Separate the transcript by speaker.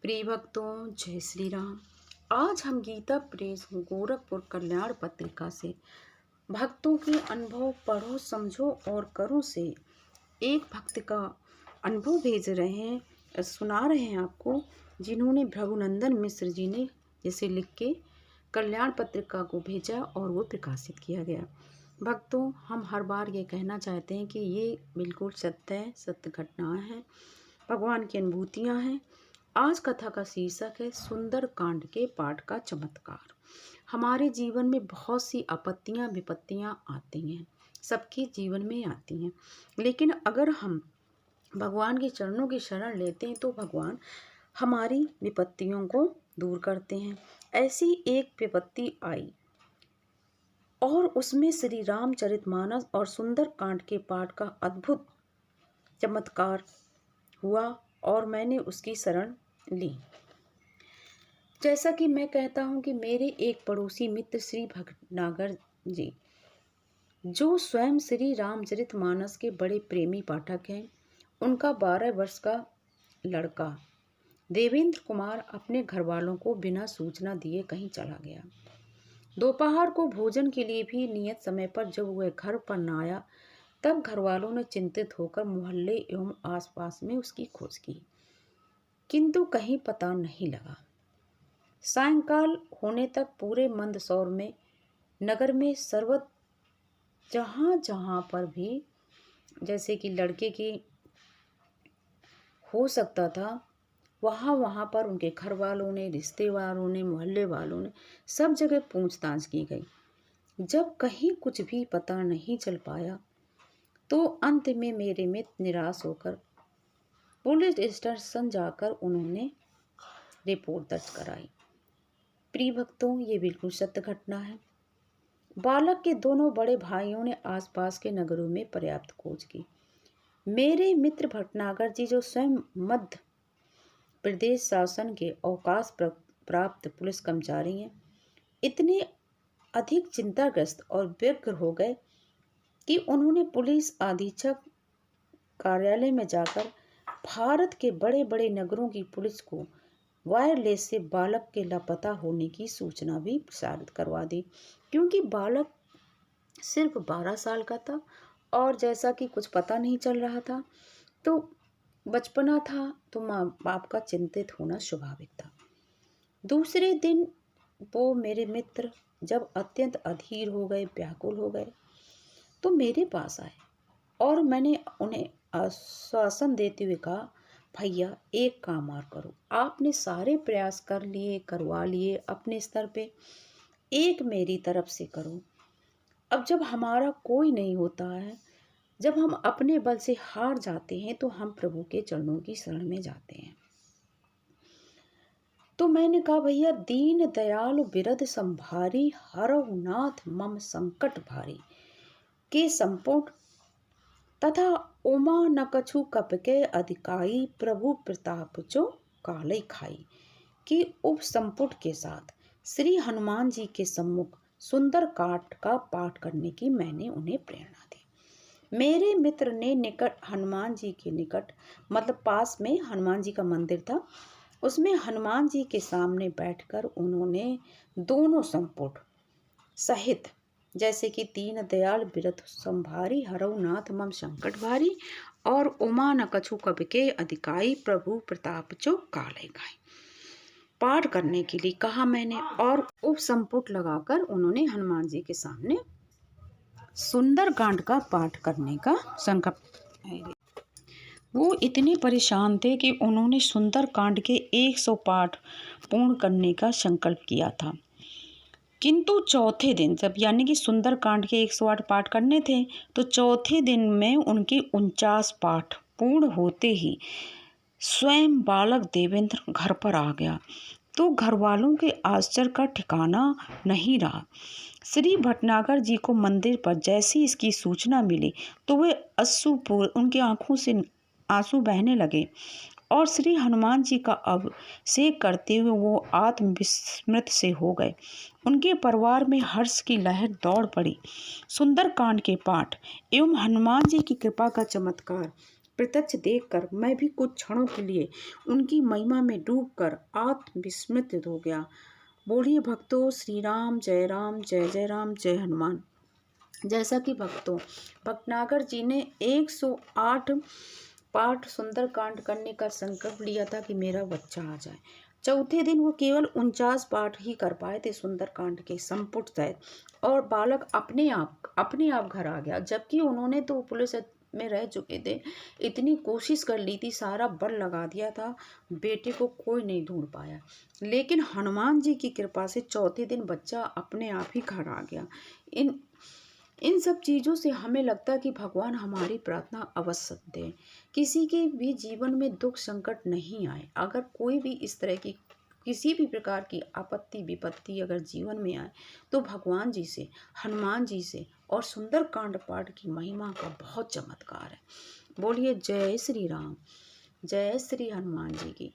Speaker 1: प्रिय भक्तों, जय श्री राम। आज हम गीता प्रेस गोरखपुर कल्याण पत्रिका से भक्तों के अनुभव पढ़ो, समझो और करो से एक भक्त का अनुभव भेज रहे हैं, सुना रहे हैं आपको, जिन्होंने भृगुनंदन मिश्र जी ने जिसे लिख के कल्याण पत्रिका को भेजा और वो प्रकाशित किया गया। भक्तों, हम हर बार ये कहना चाहते हैं कि ये बिल्कुल सत्य है, सत्य घटनाएं हैं, भगवान की अनुभूतियाँ हैं। आज कथा का शीर्षक है सुंदर कांड के पाठ का चमत्कार। हमारे जीवन में बहुत सी आपत्तियां विपत्तियां आती हैं, सबके जीवन में आती हैं, लेकिन अगर हम भगवान के चरणों की शरण लेते हैं तो भगवान हमारी विपत्तियों को दूर करते हैं। ऐसी एक विपत्ति आई और उसमें श्री रामचरितमानस और सुंदर कांड के पाठ का अद्भुत चमत्कार हुआ और मैंने उसकी शरण ली। जैसा कि मैं कहता हूं कि मेरे एक पड़ोसी मित्र श्री भटनागर जी, जो स्वयं श्री रामचरितमानस के बड़े प्रेमी पाठक हैं, उनका 12 वर्ष का लड़का देवेंद्र कुमार अपने घर वालों को बिना सूचना दिए कहीं चला गया। दोपहर को भोजन के लिए भी नियत समय पर जब वह घर पर न आया, तब घर वालों ने चिंतित होकर मोहल्ले एवं आसपास में उसकी खोज की, किंतु कहीं पता नहीं लगा। सायंकाल होने तक पूरे मंदसौर में, नगर में सर्वत्र जहाँ जहाँ पर भी जैसे कि लड़के की हो सकता था, वहाँ वहाँ पर उनके घर वालों ने, रिश्तेदारों ने, मोहल्ले वालों ने सब जगह पूछताछ की गई। जब कहीं कुछ भी पता नहीं चल पाया तो अंत में मेरे मित्र निराश होकर पुलिस स्टेशन जाकर उन्होंने रिपोर्ट दर्ज कराई। प्रिय भक्तों, ये बिल्कुल सत्य घटना है। बालक के दोनों बड़े भाइयों ने आसपास के नगरों में पर्याप्त खोज की। मेरे मित्र भटनागर जी, जो स्वयं मध्य प्रदेश शासन के अवकाश प्राप्त पुलिस कर्मचारी हैं, इतने अधिक चिंताग्रस्त और व्यग्र हो गए कि उन्होंने पुलिस अधीक्षक कार्यालय में जाकर भारत के बड़े बड़े नगरों की पुलिस को वायरलेस से बालक के लापता होने की सूचना भी प्रसारित करवा दी, क्योंकि बालक सिर्फ 12 साल का था और जैसा कि कुछ पता नहीं चल रहा था, तो बचपना था तो माँ बाप का चिंतित होना स्वाभाविक था। दूसरे दिन वो मेरे मित्र जब अत्यंत अधीर हो गए, व्याकुल हो गए, तो मेरे पास आए और मैंने उन्हें आश्वासन देते हुए कहा, भैया एक काम और करो, आपने सारे प्रयास करवा लिए अपने स्तर पे, एक मेरी तरफ से करो। अब जब हमारा कोई नहीं होता है, जब हम अपने बल से हार जाते हैं, तो हम प्रभु के चरणों की शरण में जाते हैं। तो मैंने कहा, भैया दीन दयालु बिरध संभारी, हरहु नाथ मम संकट भारी के संपुट तथा उमा न कछु कपके अधिकाई, प्रभु प्रताप जो काले खाई कि उप संपुट के साथ श्री हनुमान जी के सम्मुख सुंदर कांड का पाठ करने की मैंने उन्हें प्रेरणा दी। मेरे मित्र ने निकट हनुमान जी के निकट, मतलब पास में हनुमान जी का मंदिर था, उसमें हनुमान जी के सामने बैठकर उन्होंने दोनों संपुट सहित, जैसे कि दीन दयाल बिरथ संभारी, हरहु नाथ मम संकट भारी और उमा न कछु कबके अधिकाई, प्रभु प्रताप जो काले खाई, पाठ करने के लिए कहा मैंने। और उप संपुट लगाकर उन्होंने हनुमान जी के सामने सुंदर कांड का पाठ करने का संकल्प। वो इतने परेशान थे कि उन्होंने सुंदर कांड के 100 पाठ पूर्ण करने का संकल्प किया था, किंतु चौथे दिन, जब यानी कि सुंदर कांड के 108 पाठ करने थे, तो चौथे दिन में उनके 49 पाठ पूर्ण होते ही स्वयं बालक देवेंद्र घर पर आ गया। तो घर वालों के आश्चर्य का ठिकाना नहीं रहा। श्री भटनागर जी को मंदिर पर जैसी इसकी सूचना मिली तो वे उनकी आंखों से आंसू बहने लगे और श्री हनुमान जी का अभिषेक करते हुए वो आत्मविस्मृत से हो गए। उनके परिवार में हर्ष की लहर दौड़ पड़ी। सुंदर कांड के पाठ एवं हनुमान जी की कृपा का चमत्कार प्रत्यक्ष देखकर मैं भी कुछ क्षणों के लिए उनकी महिमा में डूबकर आत्मविस्मृत हो गया। बोलिए भक्तों, श्री राम, जय राम, जय जय राम, जय हनुमान। जैसा कि भक्तों, भटनागर जी ने 108 पाठ सुंदरकांड करने का संकल्प लिया था कि मेरा बच्चा आ जाए। चौथे दिन वो केवल 49 पाठ ही कर पाए थे सुंदरकांड के संपुट सहित, और बालक अपने आप घर आ गया। जबकि उन्होंने तो पुलिस में रह चुके थे, इतनी कोशिश कर ली थी, सारा बल लगा दिया था, बेटे को कोई नहीं ढूंढ पाया। लेकिन हनुमान जी की कृपा से चौथे दिन बच्चा अपने आप ही घर आ गया। इन सब चीज़ों से हमें लगता है कि भगवान हमारी प्रार्थना अवश्य दें। किसी के भी जीवन में दुख संकट नहीं आए। अगर कोई भी इस तरह की किसी भी प्रकार की आपत्ति विपत्ति अगर जीवन में आए तो भगवान जी से, हनुमान जी से और सुंदरकांड पाठ की महिमा का बहुत चमत्कार है। बोलिए जय श्री राम, जय श्री हनुमान जी की।